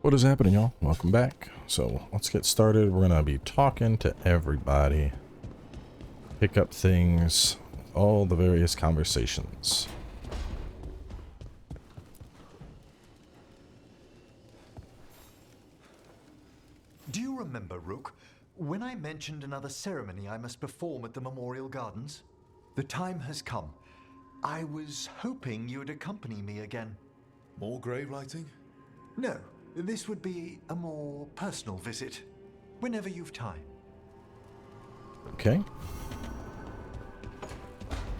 What is happening, y'all? Welcome back. So let's get started. We're gonna be talking to everybody, pick up things, all the various conversations. Do you remember, Rook, when I mentioned another ceremony I must perform at the Memorial Gardens? The time has come. I was hoping you would accompany me again. More grave lighting? No, this would be a more personal visit, whenever you've time. Okay.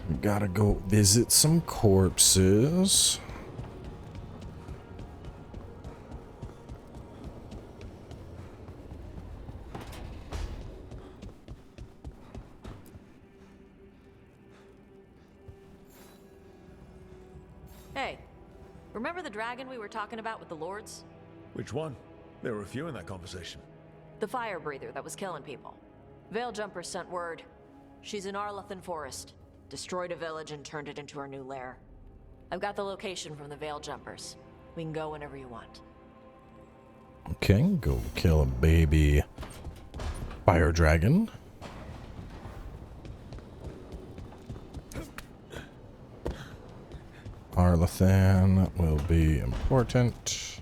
We gotta go visit some corpses. Hey, remember the dragon we were talking about with the lords? Which one? There were a few in that conversation. The fire breather that was killing people. Veiljumpers sent word. She's in Arlathan Forest. Destroyed a village and turned it into her new lair. I've got the location from the Veiljumpers. We can go whenever you want. Okay, go kill a baby fire dragon. Arlathan will be important.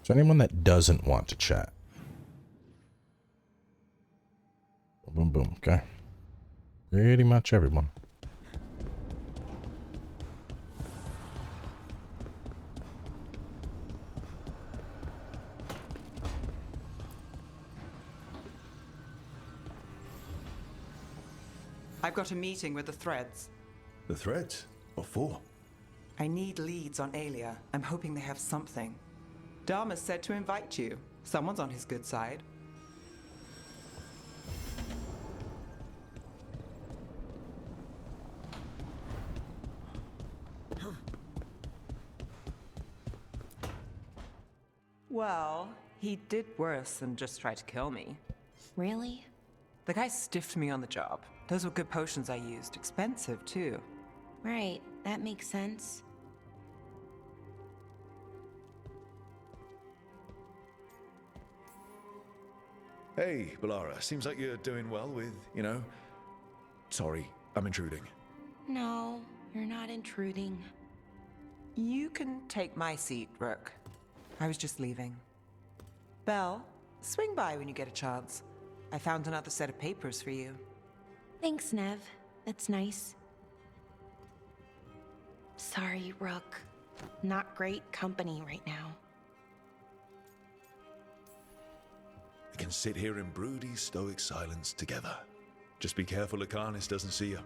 Is there anyone that doesn't want to chat? Boom, boom, okay. Pretty much everyone. I've got a meeting with the Threads. The threads? What for? I need leads on Aelia. I'm hoping they have something. Dharma's said to invite you. Someone's on his good side. Well, he did worse than just try to kill me. Really? The guy stiffed me on the job. Those were good potions I used. Expensive, too. Right, that makes sense. Hey, Balara, seems like you're doing well with, Sorry, I'm intruding. No, you're not intruding. You can take my seat, Rook. I was just leaving. Belle, swing by when you get a chance. I found another set of papers for you. Thanks, Nev. That's nice. Sorry, Rook. Not great company right now. We can sit here in broody, stoic silence together. Just be careful Acarnis doesn't see you.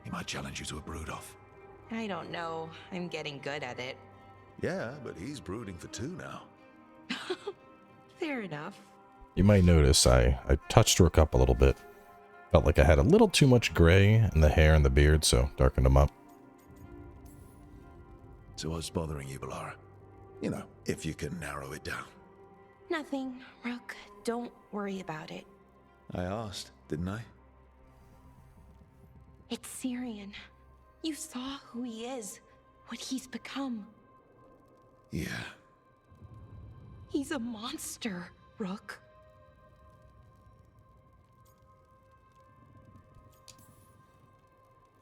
He might challenge you to a brood off. I don't know. I'm getting good at it. Yeah, but he's brooding for two now. Fair enough. You might notice I touched Rook up a little bit. Felt like I had a little too much gray in the hair and the beard, so darkened him up. So what's bothering you, Balara? If you can narrow it down. Nothing, Rook. Don't worry about it. I asked, didn't I? It's Syrian. You saw who he is, what he's become. Yeah. He's a monster, Rook.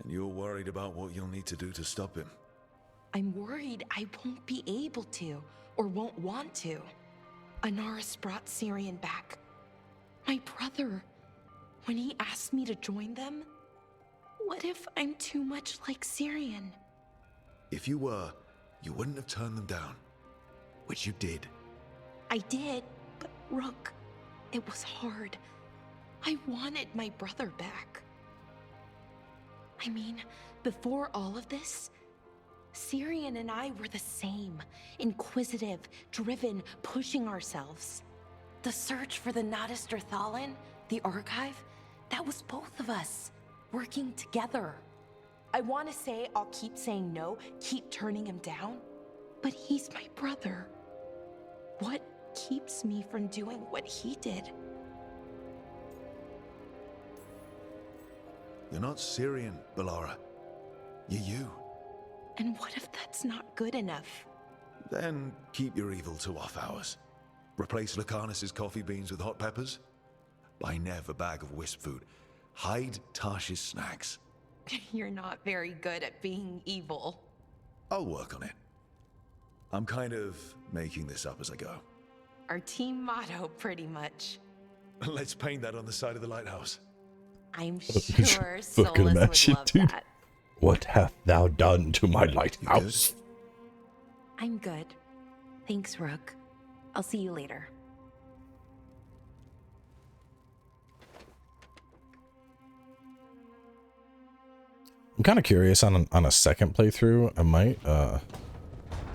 And you're worried about what you'll need to do to stop him. I'm worried I won't be able to, or won't want to. Anaris brought Syrian back. My brother. When he asked me to join them, what if I'm too much like Syrian? If you were, you wouldn't have turned them down. Which you did. I did, but Rook, it was hard. I wanted my brother back. I mean, before all of this, Syrian and I were the same. Inquisitive, driven, pushing ourselves. The search for the Nadister Thalin, the archive, that was both of us, working together. I want to say I'll keep saying no, keep turning him down, but he's my brother. What keeps me from doing what he did? You're not Syrian, Balara. You're you. And what if that's not good enough? Then keep your evil to off hours. Replace Lucanus's coffee beans with hot peppers. Buy Nev a bag of wisp food. Hide Tarsh's snacks. You're not very good at being evil. I'll work on it. I'm kind of making this up as I go. Our team motto, pretty much. Let's paint that on the side of the lighthouse. I'm sure Solus would imagine, love dude. that. What hath thou done to my lighthouse? I'm good. Thanks, Rook. I'll see you later. I'm kind of curious on a second playthrough. I might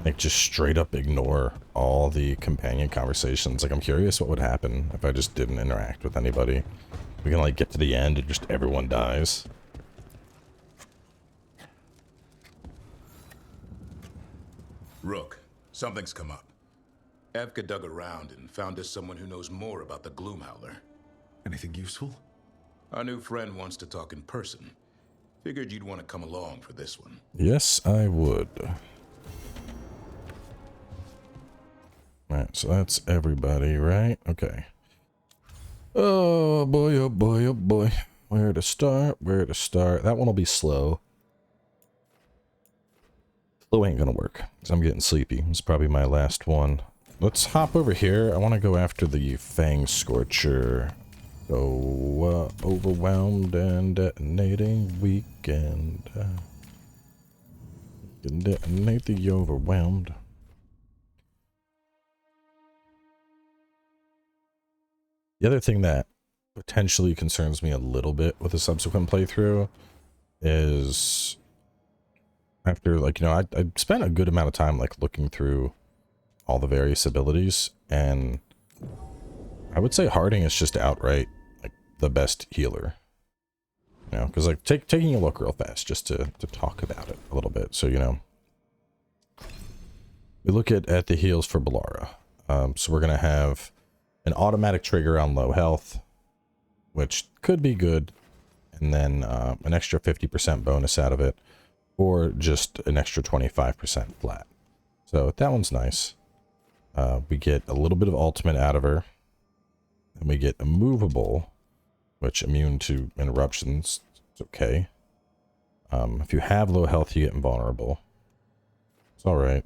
like just straight up ignore all the companion conversations. Like I'm curious what would happen if I just didn't interact with anybody. We can like get to the end and just everyone dies. Rook, something's come up. Evka dug around and found us someone who knows more about the Gloomhowler. Anything useful? Our new friend wants to talk in person. Figured you'd want to come along for this one. Yes, I would. Alright, so that's everybody, right? Okay. Oh boy, oh boy, oh boy. Where to start? Where to start? That one will be slow. Slow ain't gonna work, because I'm getting sleepy. It's probably my last one. Let's hop over here. I want to go after the Fangscorcher. So, overwhelmed and detonating weekend. Can detonate the overwhelmed. The other thing that potentially concerns me a little bit with a subsequent playthrough is after, like, you know, I spent a good amount of time, like, looking through all the various abilities, and I would say Harding is just outright, like, the best healer. You know, because, like, taking a look real fast just to talk about it a little bit. So, you know, we look at the heals for Bellara. So we're going to have an automatic trigger on low health, which could be good, and then an extra 50% bonus out of it, or just an extra 25% flat. So that one's nice. We get a little bit of ultimate out of her, and we get immovable, which immune to interruptions. It's okay. If you have low health, you get invulnerable. It's alright.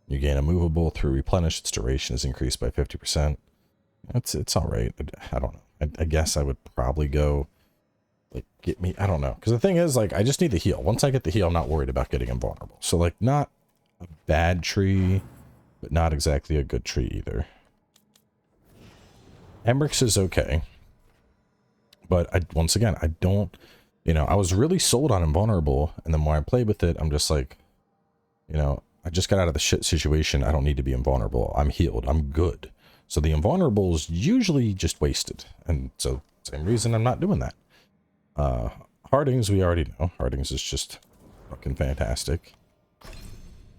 You gain immovable through replenish. Its duration is increased by 50%. It's alright. I don't know. I guess I would probably go, like, get me, I don't know. Because the thing is, like, I just need the heal. Once I get the heal, I'm not worried about getting invulnerable. So, like, not a bad tree, but not exactly a good tree either. Emmerich is okay. But once again, I don't, you know, I was really sold on invulnerable, and then when I played with it, I'm just like, you know, I just got out of the shit situation. I don't need to be invulnerable. I'm healed. I'm good. So the invulnerable is usually just wasted. And so, same reason I'm not doing that. Harding's, we already know. Harding's is just fucking fantastic.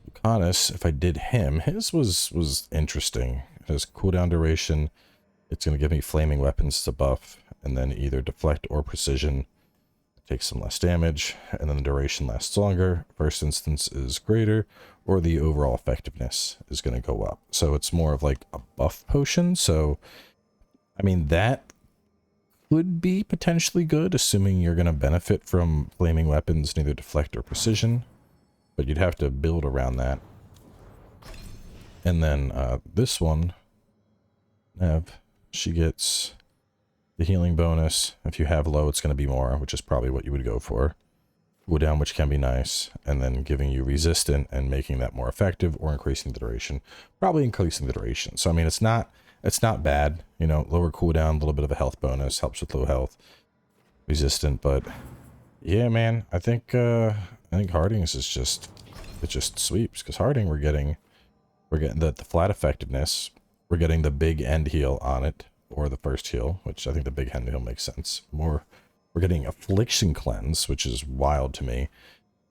Lucanus, if I did him, his was interesting. His cooldown duration, it's going to give me flaming weapons to buff, and then either deflect or precision. Takes some less damage, and then the duration lasts longer. First instance is greater, or the overall effectiveness is going to go up. So it's more of like a buff potion. So, I mean, that could be potentially good, assuming you're going to benefit from flaming weapons, neither deflect or precision. But you'd have to build around that. And then this one, Nev, she gets the healing bonus. If you have low, it's going to be more, which is probably what you would go for. Cooldown, which can be nice, and then giving you resistant and making that more effective, or increasing the duration. Probably increasing the duration. So I mean, it's not bad. You know, lower cooldown, a little bit of a health bonus, helps with low health, resistant. But yeah, man, I think Harding's is just, it just sweeps, because Harding we're getting the flat effectiveness. We're getting the big end heal on it, or the first heal, which I think the big end heal makes sense. We're getting affliction cleanse, which is wild to me.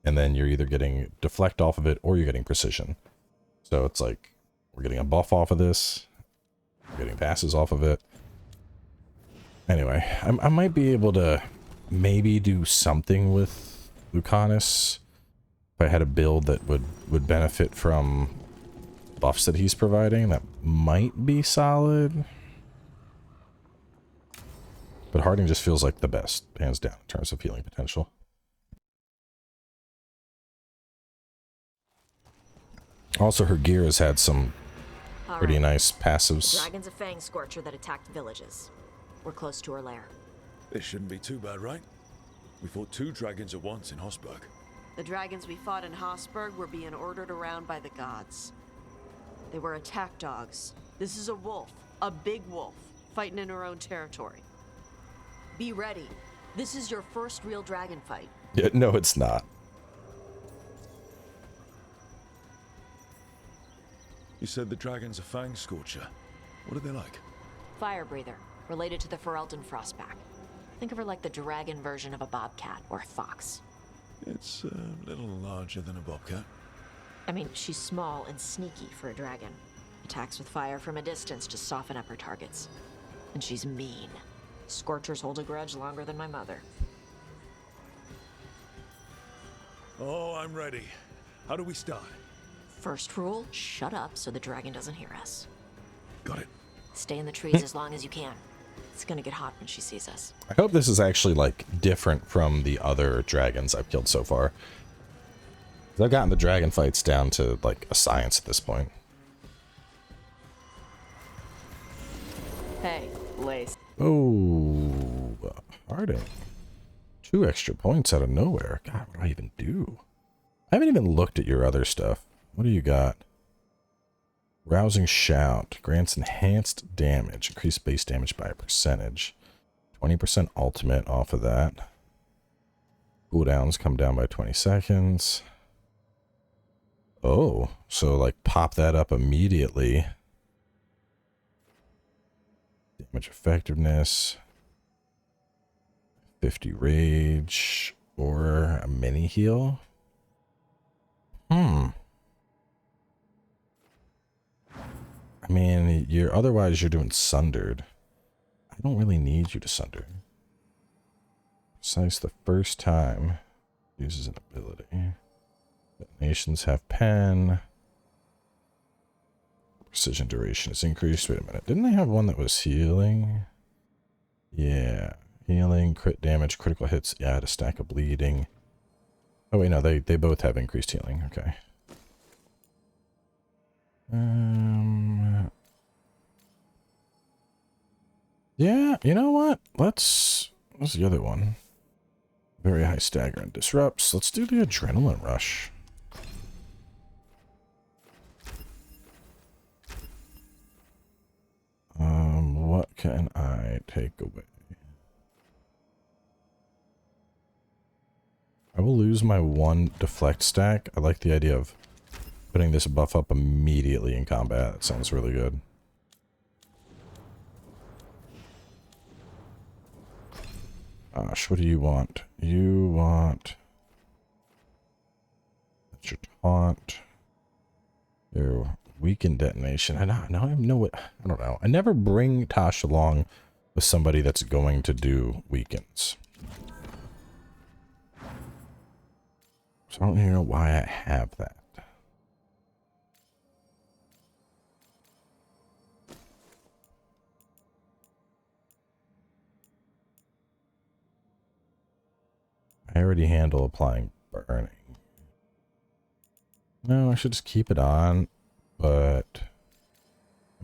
And then you're either getting deflect off of it, or you're getting precision. So it's like, we're getting a buff off of this. We're getting passes off of it. Anyway, I might be able to maybe do something with Lucanus if I had a build that would benefit from buffs that he's providing that might be solid. But Harding just feels like the best, hands down, in terms of healing potential. Also, her gear has had some pretty nice passives. Dragon's a Fangscorcher that attacked villages. We're close to her lair. This shouldn't be too bad, right? We fought 2 dragons at once in Hosberg. The dragons we fought in Hosberg were being ordered around by the gods. They were attack dogs. This is a wolf, a big wolf, fighting in her own territory. Be ready. This is your first real dragon fight. Yeah, no, it's not. You said the dragon's a Fangscorcher. What are they like? Fire breather, related to the Ferelden Frostback. Think of her like the dragon version of a bobcat or a fox. It's a little larger than a bobcat. I mean, she's small and sneaky for a dragon. Attacks with fire from a distance to soften up her targets. And she's mean. Scorchers hold a grudge longer than my mother. Oh, I'm ready. How do we start? First rule, shut up so the dragon doesn't hear us. Got it. Stay in the trees as long as you can. It's gonna get hot when she sees us. I hope this is actually, like, different from the other dragons I've killed so far. 'Cause I've gotten the dragon fights down to, like, a science at this point. Hey, Lace. Oh, Harding. 2 extra points out of nowhere. God, what do I even do? I haven't even looked at your other stuff. What do you got? Rousing Shout. Grants enhanced damage. Increased base damage by a percentage. 20% ultimate off of that. Cooldowns come down by 20 seconds. Oh, so like pop that up immediately. Damage effectiveness. 50 rage. Or a mini heal. I mean, otherwise you're doing sundered. I don't really need you to sunder. Precise the first time uses an ability. Detonations have pen. Precision duration is increased. Wait a minute. Didn't they have one that was healing? Yeah. Healing, crit damage, critical hits. Yeah, I had a stack of bleeding. Oh wait, no, they both have increased healing. Okay. Yeah, you know what? What's the other one? Very high stagger and disrupts. Let's do the adrenaline rush. What can I take away? I will lose my 1 deflect stack. I like the idea of putting this buff up immediately in combat. That sounds really good. Gosh, what do you want? You want... That's your taunt. Your weaken detonation. I have no... I don't know. I never bring Tosh along with somebody that's going to do weakens. So I don't even know why I have that. I already handle applying burning. No, I should just keep it on, but...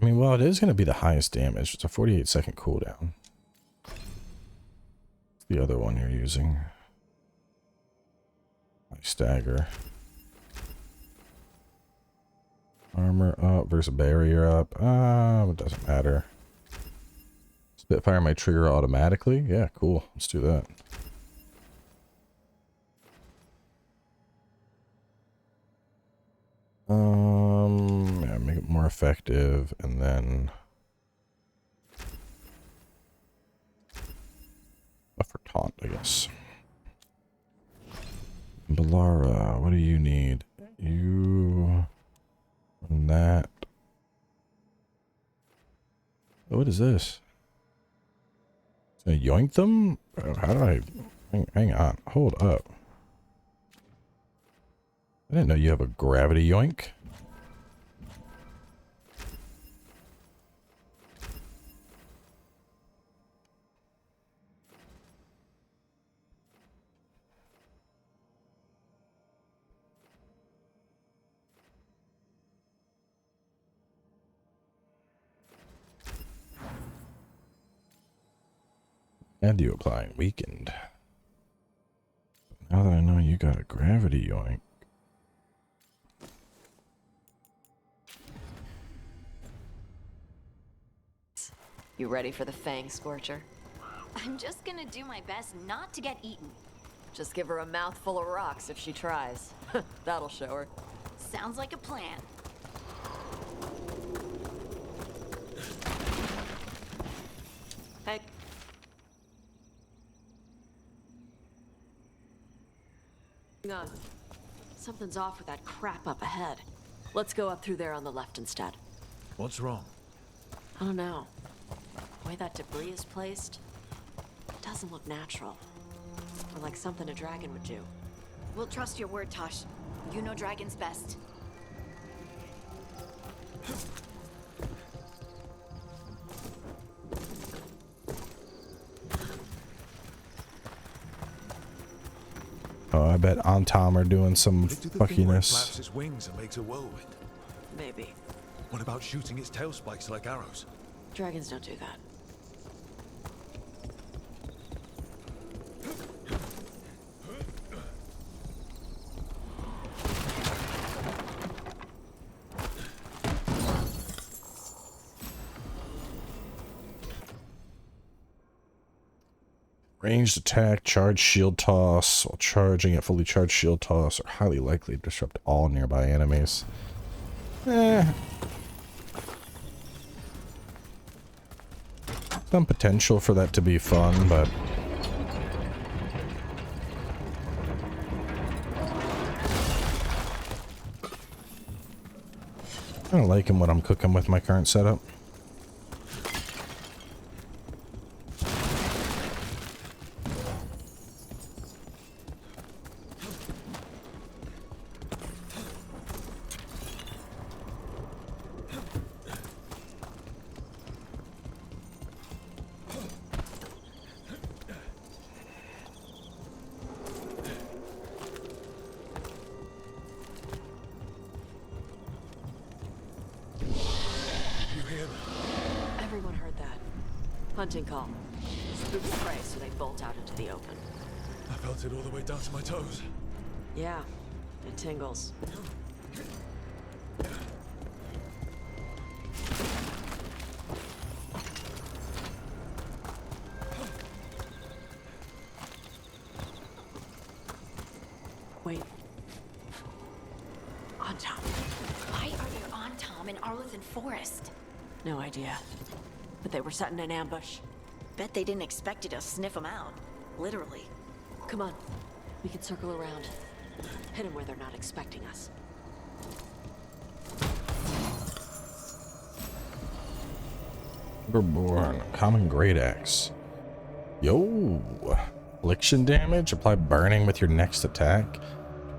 I mean, well, it is going to be the highest damage. It's a 48-second cooldown. What's the other one you're using? My stagger. Armor up versus barrier up. It doesn't matter. Spitfire might trigger automatically. Yeah, cool. Let's do that. Yeah, make it more effective, and then buffer taunt, I guess. Balara, what do you need? You and that. Oh, what is this? Can I yoink them? How do I... Hang on. Hold up. I didn't know you have a gravity yoink. And you applying weakened. Now that I know you got a gravity yoink. You ready for the Fangscorcher? I'm just gonna do my best not to get eaten. Just give her a mouthful of rocks if she tries. That'll show her. Sounds like a plan. Hey. Hang on. Something's off with that crap up ahead. Let's go up through there on the left instead. What's wrong? I don't know. The way that debris is placed, it doesn't look natural. Or like something a dragon would do. We'll trust your word, Tosh. You know dragons best. Oh, I bet Antom are doing some Could it do the thing where it fuckiness. flaps its wings and makes a whirlwind? Maybe. What about shooting its tail spikes like arrows? Dragons don't do that. Ranged attack, charged shield toss, while charging at fully charged shield toss are highly likely to disrupt all nearby enemies. Some potential for that to be fun, but I don't like what I'm cooking with my current setup. Everyone heard that. Hunting call. Spooks prey, so they bolt out into the open. I felt it all the way down to my toes. Yeah, it tingles. Wait. On top. Why are there on Tom in Arlothan Forest? No idea. But they were setting an ambush. Bet they didn't expect you to sniff them out. Literally. Come on. We can circle around. Hit them where they're not expecting us. Born, common great axe. Yo, affliction damage. Apply burning with your next attack.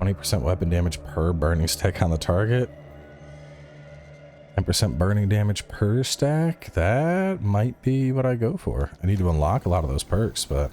20% weapon damage per burning stack on the target. 10% burning damage per stack. That might be what I go for. I need to unlock a lot of those perks, but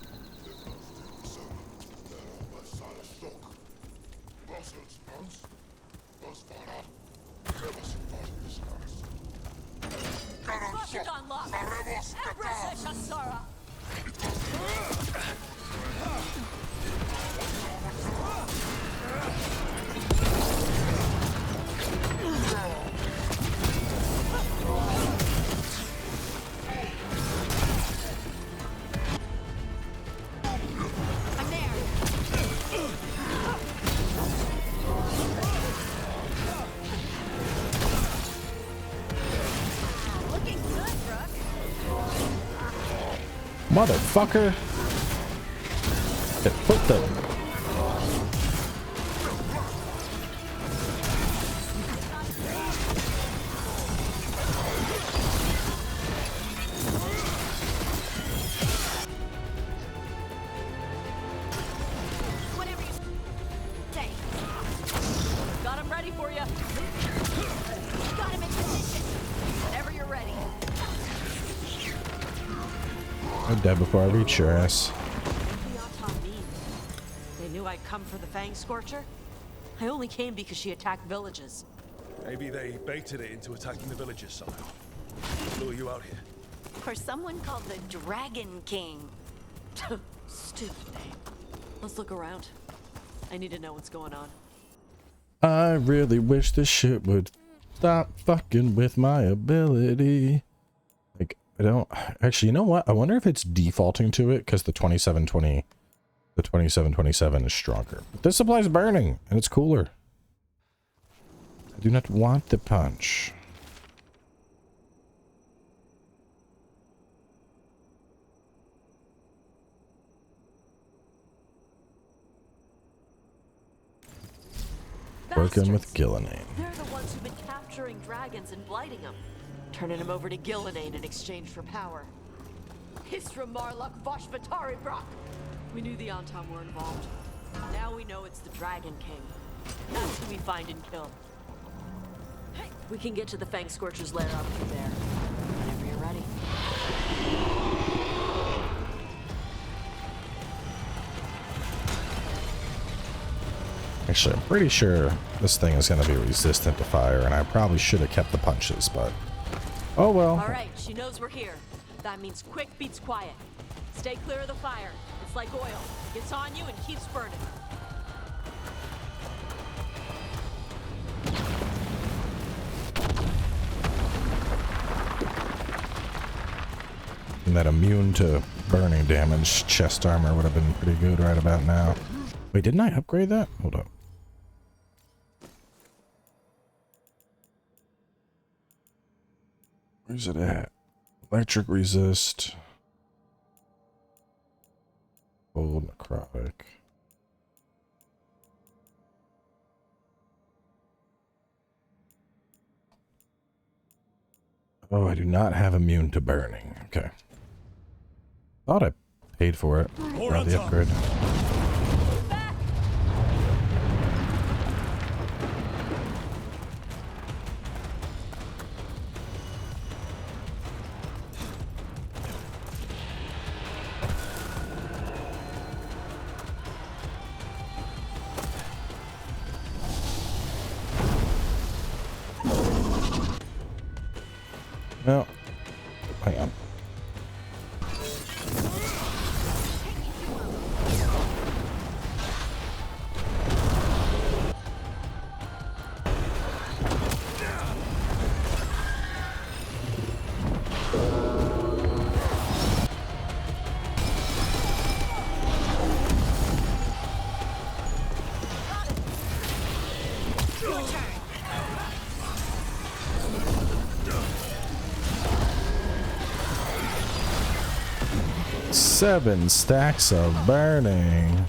motherfucker. Put them. Whatever you say. Got him ready for you. Got him in position. Whenever you're ready. I'm dead before I reach your ass. What do Autumn mean? They knew I'd come for the Fangscorcher? I only came because she attacked villages. Maybe they baited it into attacking the villagers somehow. Lure you out here. For someone called the Dragon King. Stupid name. Let's look around. I need to know what's going on. I really wish this shit would stop fucking with my ability. Like, I don't actually, you know what? I wonder if it's defaulting to it because the 2727 is stronger. But this applies burning and it's cooler. I do not want the punch. Working with Gillinane. They're the ones who've been capturing dragons and blighting them. Turning them over to Gillinane in exchange for power. Hisra Marluk Voshvatari Brock. We knew the Antam were involved. Now we know it's the Dragon King. That's who we find and kill. Hey, we can get to the Fangscorcher's lair up through there. Whenever you're ready. Actually, I'm pretty sure this thing is going to be resistant to fire, and I probably should have kept the punches, but oh well. All right, she knows we're here. That means quick beats quiet. Stay clear of the fire. It's like oil. It gets on you and keeps burning. And that immune to burning damage chest armor would have been pretty good right about now. Wait, didn't I upgrade that? Hold up. Where's it at? Electric resist. Cold necrotic. Oh, I do not have immune to burning. Okay. Thought I paid for it. Got the upgrade. No. Hang on. Seven stacks of burning.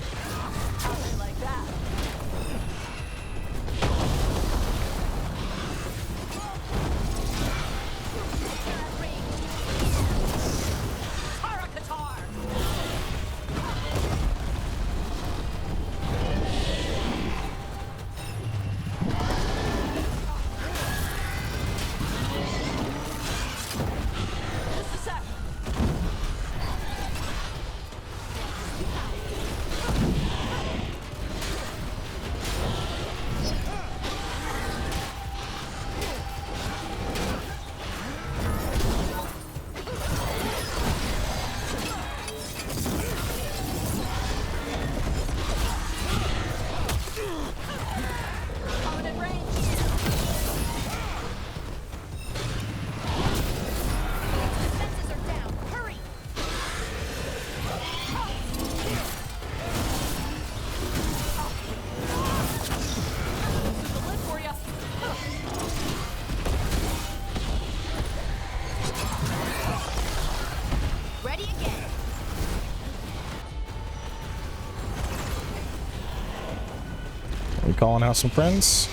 Calling out some friends.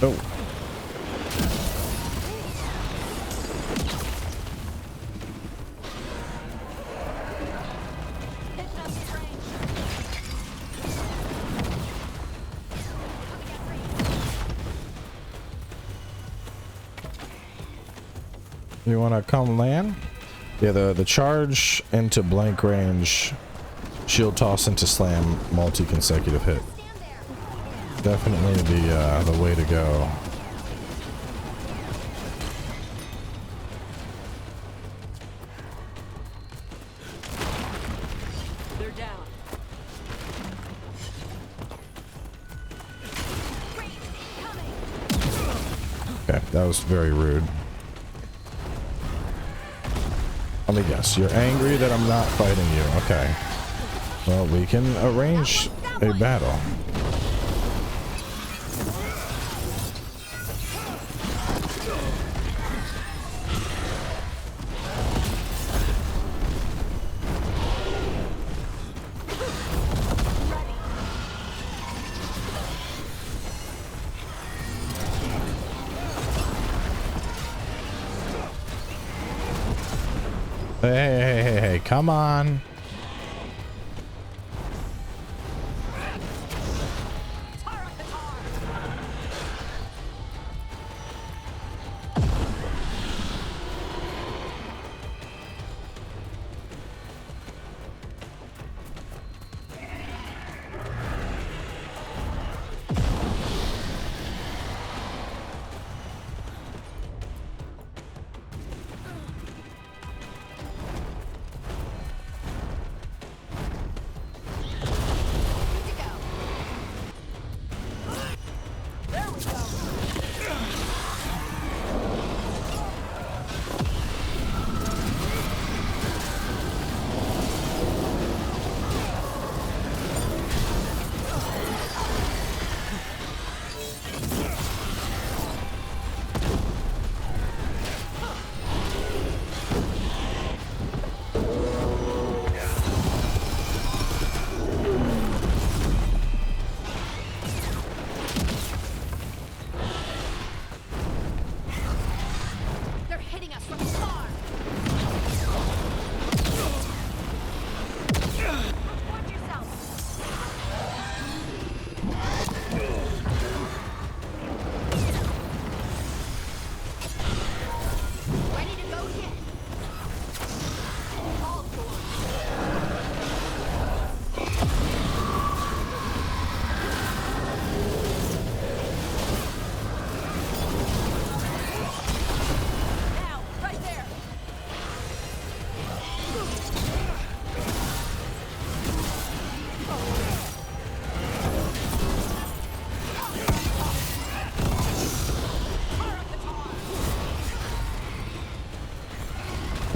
Oh. You want to come land? Yeah, the charge into blank range, shield toss into slam, multi-consecutive hit. Definitely the way to go. Okay, that was very rude. Let me guess, you're angry that I'm not fighting you. Okay. Well, we can arrange a battle. Hey, come on.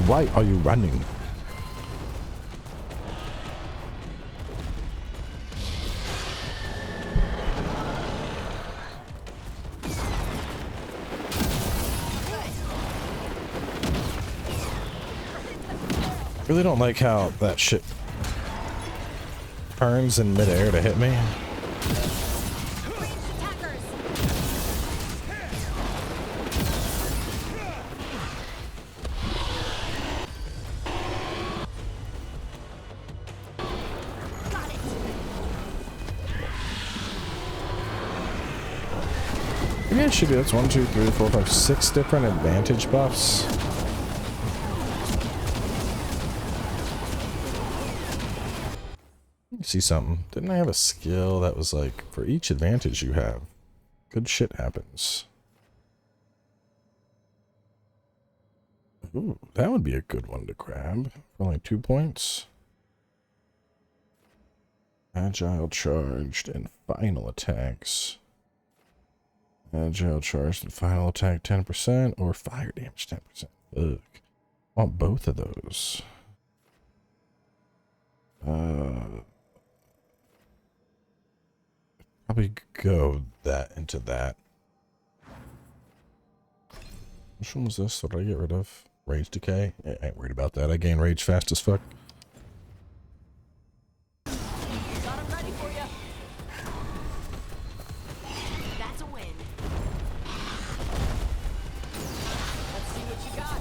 Why are you running? Really don't like how that shit turns in midair to hit me. Maybe I should do that's 1, 2, 3, 4, 5, 6 different advantage buffs. See something. Didn't I have a skill that was like, for each advantage you have, good shit happens? Ooh, that would be a good one to grab. For only 2 points. Agile charged and final attacks. Agile charged and final attack 10% or fire damage 10%. Ugh. I want both of those. Probably go that into that. Which one was this? What did I get rid of? Rage decay? I ain't worried about that. I gain rage fast as fuck. Got him ready for you. That's a win. Let's see what you got.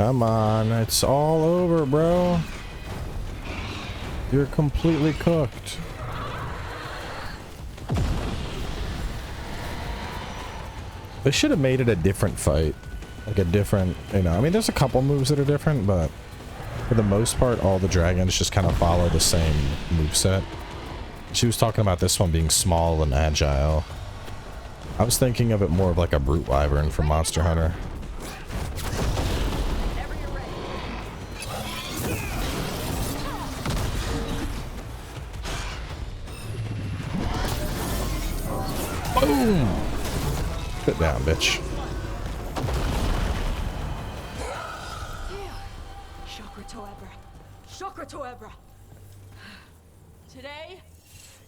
Come on, it's all over, bro. You're completely cooked. They should have made it a different fight. Like a different, you know, I mean, there's a couple moves that are different, but for the most part, all the dragons just kind of follow the same moveset. She was talking about this one being small and agile. I was thinking of it more of like a brute wyvern from Monster Hunter. Boom! Sit down, bitch. Today,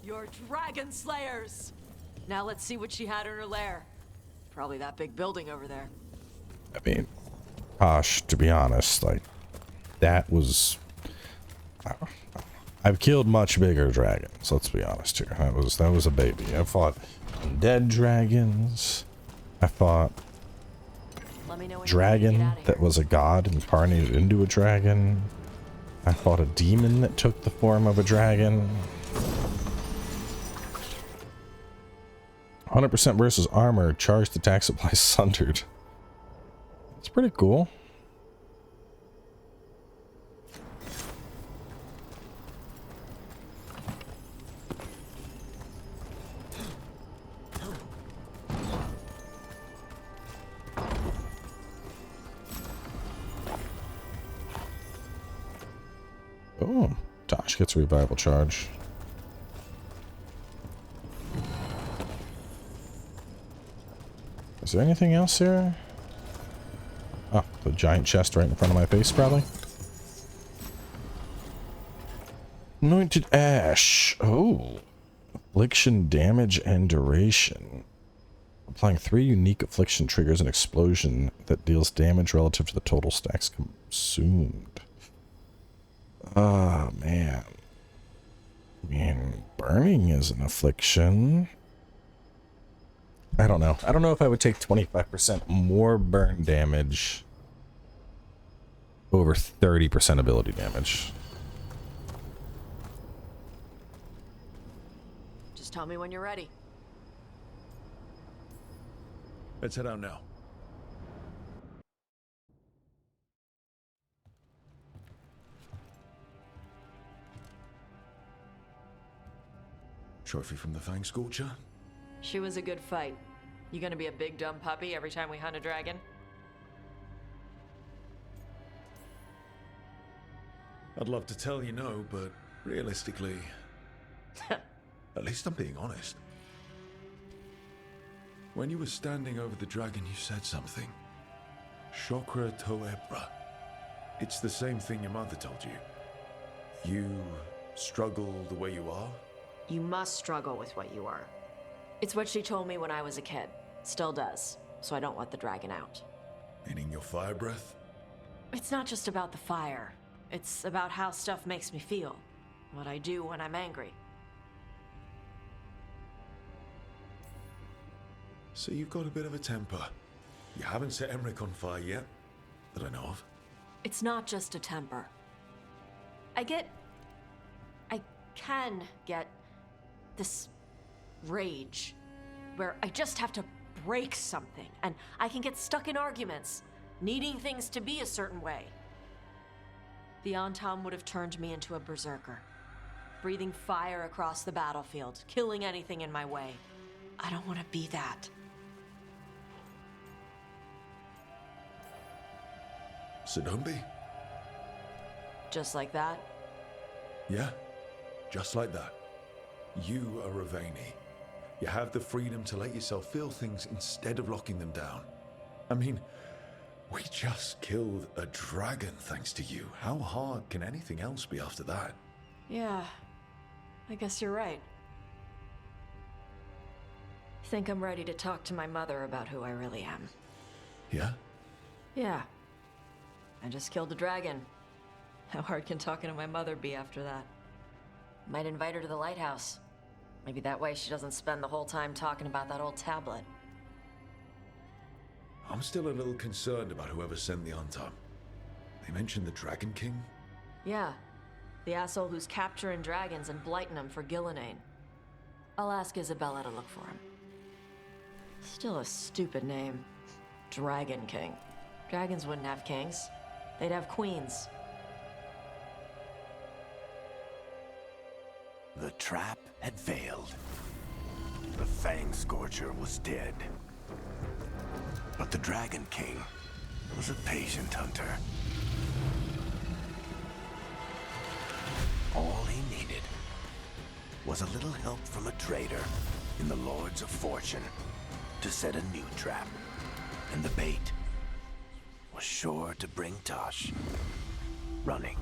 you're dragon slayers. Now let's see what she had in her lair. Probably that big building over there. I mean, gosh, to be honest, like, that was... I've killed much bigger dragons, let's be honest here. That was a baby. I fought undead dragons. I fought dragon that was a god incarnated into a dragon. I fought a demon that took the form of a dragon. 100% versus armor, charged attack supply sundered. It's pretty cool. Oh, Tosh gets a revival charge. Is there anything else here? Oh, the giant chest right in front of my face, probably. Anointed Ash. Oh. Affliction, damage, and duration. Applying 3 unique affliction triggers an explosion that deals damage relative to the total stacks consumed. Ah, man. I mean, burning is an affliction. I don't know. I don't know if I would take 25% more burn damage over 30% ability damage. Just tell me when you're ready. Let's head out now. Trophy from the Fangscorcher? She was a good fight. You gonna be a big dumb puppy every time we hunt a dragon? I'd love to tell you no, but realistically, at least I'm being honest. When you were standing over the dragon, you said something. Chakra Toebra. It's the same thing your mother told you. You struggle the way you are? You must struggle with what you are. It's what she told me when I was a kid. Still does. So I don't let the dragon out. Meaning your fire breath? It's not just about the fire. It's about how stuff makes me feel. What I do when I'm angry. So you've got a bit of a temper. You haven't set Emmerich on fire yet, that I know of. It's not just a temper. I can get this rage where I just have to break something, and I can get stuck in arguments, needing things to be a certain way. The Antam would have turned me into a berserker, breathing fire across the battlefield, killing anything in my way. I don't want to be that. So don't be. Just like that? Yeah, just like that. You are Ravani. You have the freedom to let yourself feel things instead of locking them down. I mean, we just killed a dragon thanks to you. How hard can anything else be after that? Yeah, I guess you're right. I think I'm ready to talk to my mother about who I really am. Yeah? Yeah. I just killed a dragon. How hard can talking to my mother be after that? Might invite her to the Lighthouse. Maybe that way she doesn't spend the whole time talking about that old tablet. I'm still a little concerned about whoever sent the Antam. They mentioned the Dragon King? Yeah. The asshole who's capturing dragons and blighting them for Gillenane. I'll ask Isabella to look for him. Still a stupid name. Dragon King. Dragons wouldn't have kings. They'd have queens. The trap had failed. The Fangscorcher was dead. But the Dragon King was a patient hunter. All he needed was a little help from a trader in the Lords of Fortune to set a new trap. And the bait was sure to bring Tosh running.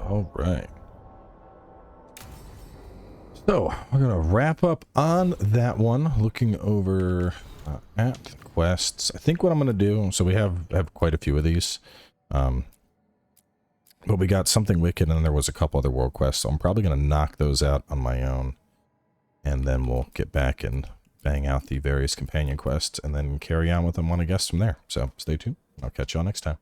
All right. So we're gonna wrap up on that one, looking over at quests. I think what I'm gonna do, so we have quite a few of these, but we got Something Wicked, and there was a couple other world quests, so I'm probably gonna knock those out on my own, and then we'll get back and bang out the various companion quests, and then carry on with them on a guest from there. So stay tuned. I'll catch y'all next time.